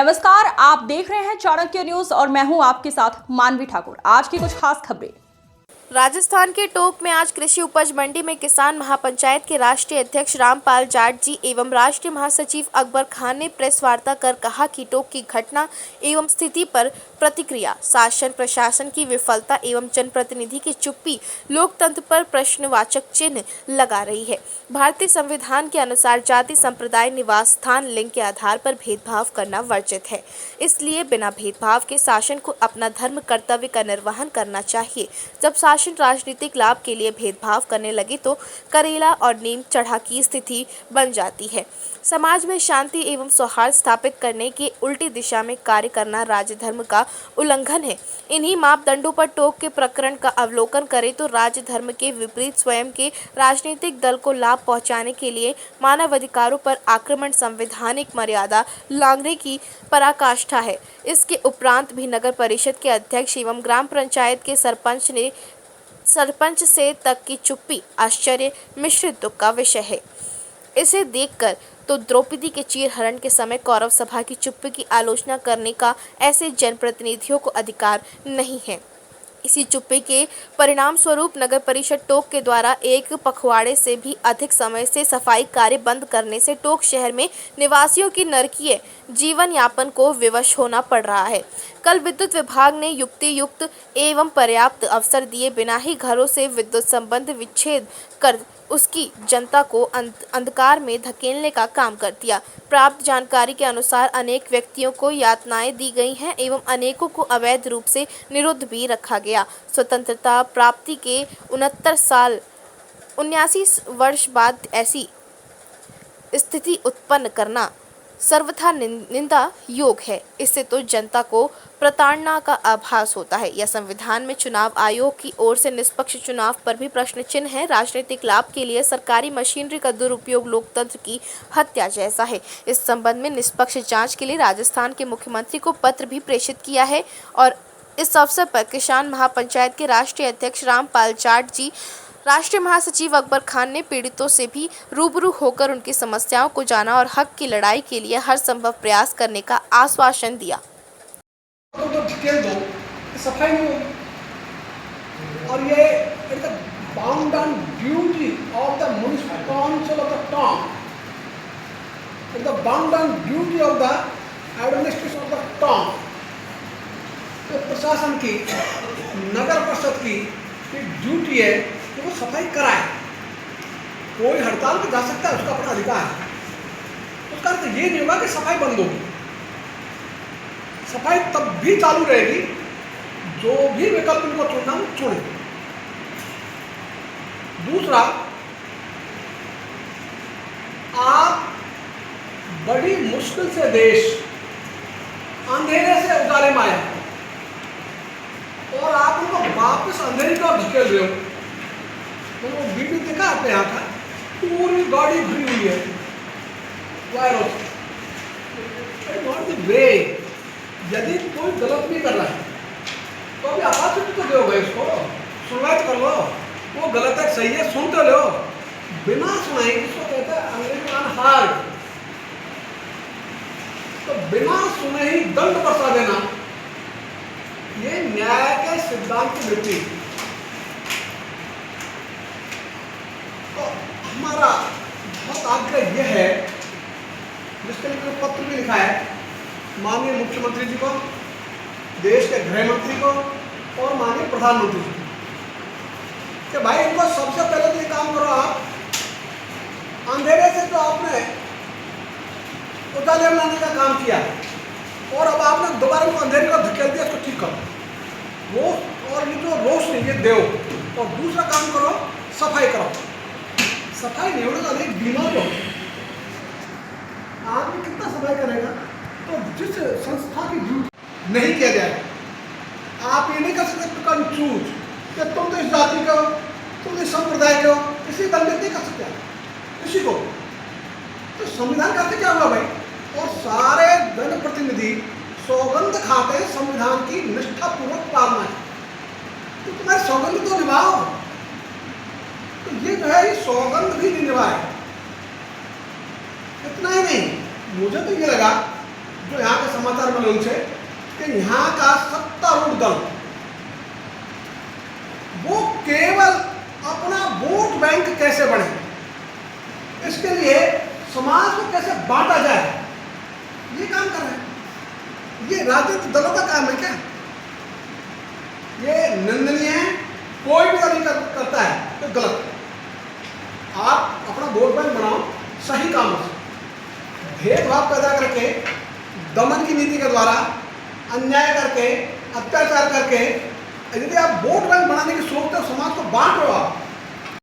नमस्कार, आप देख रहे हैं चाणक्य न्यूज और मैं हूं आपके साथ मानवी ठाकुर। आज की कुछ खास खबरें। राजस्थान के टोंक में आज कृषि उपज मंडी में किसान महापंचायत के राष्ट्रीय अध्यक्ष रामपाल जाट जी एवं राष्ट्रीय महासचिव अकबर खान ने प्रेस वार्ता कर कहा कि टोंक की घटना एवं स्थिति पर प्रतिक्रिया, शासन प्रशासन की विफलता एवं जनप्रतिनिधि की चुप्पी लोकतंत्र पर प्रश्नवाचक चिन्ह लगा रही है। भारतीय संविधान के अनुसार जाति, संप्रदाय, निवास स्थान, लिंग के आधार पर भेदभाव करना वर्जित है। इसलिए बिना भेदभाव के शासन को अपना धर्म कर्तव्य का निर्वहन करना चाहिए। जब शासन राजनीतिक लाभ के लिए भेदभाव करने लगे तो करेला और नीम चढ़ा की स्थिति बन जाती है। समाज में शांति एवं सौहार्द स्थापित करने की उल्टी दिशा में कार्य करना राज्य धर्म का उल्लंघन है। इन्हीं मापदंडों पर टोंक के प्रकरण का अवलोकन करें तो राज्य धर्म के विपरीत स्वयं के राजनीतिक दल को लाभ पहुंचाने के लिए मानव अधिकारों पर आक्रमण संवैधानिक मर्यादा लांघने की पराकाष्ठा है। इसके उपरांत भी नगर परिषद के अध्यक्ष एवं ग्राम पंचायत के सरपंच से तक की चुप्पी आश्चर्य मिश्रित दुख का विषय है। इसे देखकर तो द्रौपदी के चीरहरण के समय कौरव सभा की चुप्पी की आलोचना करने का ऐसे जनप्रतिनिधियों को अधिकार नहीं है। इसी चुप्पी के परिणाम स्वरूप नगर परिषद टोंक के द्वारा एक पखवाड़े से भी अधिक समय से सफाई कार्य बंद करने से टोंक शहर में निवासियों की नरकीय जीवन यापन को विवश होना पड़ रहा है। कल विद्युत विभाग ने युक्तियुक्त एवं पर्याप्त अवसर दिए बिना ही घरों से विद्युत संबंध विच्छेद कर उसकी जनता को अंधकार में धकेलने का काम कर दिया। प्राप्त जानकारी के अनुसार अनेक व्यक्तियों को यातनाएं दी गई हैं एवं अनेकों को अवैध रूप से निरुद्ध भी रखा गया। स्वतंत्रता प्राप्ति के 79 वर्ष बाद ऐसी स्थिति उत्पन्न करना सर्वथा निंदा योग्य है। इससे तो जनता को प्रताड़ना का आभास होता है। यह संविधान में चुनाव आयोग की ओर से निष्पक्ष चुनाव पर भी प्रश्न चिन्ह है। राजनीतिक लाभ के लिए सरकारी मशीनरी का दुरुपयोग लोकतंत्र की हत्या जैसा है। इस संबंध में निष्पक्ष जांच के लिए राजस्थान के मुख्यमंत्री को पत्र भी प्रेषित किया है और इस अवसर पर किसान महापंचायत के राष्ट्रीय अध्यक्ष रामपाल जाट जी, राष्ट्रीय महासचिव अकबर खान ने पीड़ितों से भी रूबरू होकर उनकी समस्याओं को जाना और हक की लड़ाई के लिए हर संभव प्रयास करने का आश्वासन दिया। सफाई में और ये bound and duty of the municipal council of the town, the bound and duty of the administration of the town, तो प्रशासन की, नगर परिषद की ड्यूटी है कि वो सफाई कराए। कोई हड़ताल पे जा सकता है, उसका अपना अधिकार है। उसका अर्थ ये नहीं होगा कि सफाई बंद होगी। सफाई तब भी चालू रहेगी जो भी विकल्प इनको चुनना हो चुने। दूसरा, आप बड़ी मुश्किल से देश अंधेरे से उजाले में आया और आप उनको वापस अंधेरे की ओर धकेल रहे हो। तो वो वीडियो देखा आपने यहाँ का, पूरी गाड़ी भरी हुई है वायरों से। Not the way. यदि कोई गलत नहीं कर रहा है तो अभी अपॉर्चुनिटी तो दो भाई, उसको सुनवाई कर लो। वो गलत है सही है सुनते लो, बिना सुनाई जिसको कहते हैं अंग्रेजी में अनहार्ड, तो बिना सुने ही दंड बरसा देना, ये न्याय के सिद्धांत की विपरीत। तो हमारा बहुत आग्रह यह है, जिसके लिए पत्र भी लिखा है माननीय मुख्यमंत्री जी को, देश के गृह मंत्री को और माननीय प्रधानमंत्री जी को, कि भाई इनको सबसे पहले तो ये काम करो, आप अंधेरे से जो आपने उजाले में लाने का काम किया और अब आपने दोबारा को अंधेरे को धकेल दिया, इसको ठीक करो। वो और ये जो रोशनी ये दो, और दूसरा काम करो, सफाई करो। सफाई नहीं होने वाली बीमार हो, आदमी कितना सफाई करेगा? तो जिस संस्था की ड्यूटी नहीं किया जाए, आप ये नहीं कर सकते टू कंफ्यूज कि तुम तो इस जाति के हो, तुम इस संप्रदाय के हो, इसी दंडित नहीं कर सकते किसी को। तो संविधान का क्या हुआ भाई? और सारे जनप्रतिनिधि सौगंध खाते हैं संविधान की निष्ठापूर्वक पालना है, तो तुम्हारी सौगंध तो निभाओ। तो ये जो है ये सौगंध भी नहीं निभाए। इतना ही नहीं, मुझे तो ये लगा जो यहाँ के समाचार मिले उनसे कि यहाँ का सत्तारूढ़ दल वो केवल अपना वोट बैंक कैसे बढ़े, इसके लिए समाज को कैसे बांटा जाए, ये काम कर रहे हैं। ये राजनीतिक दलों का काम है क्या? ये निंदनीय है। कोई भी नहीं करता है तो गलत। आप अपना वोट बैंक बनाओ सही कामों से, भेदभाव पैदा करके, दमन की नीति के द्वारा, अन्याय करके, अत्याचार करके यदि आप वोट बैंक बनाने की सोचते हो, समाज को बांट रहे हो आप,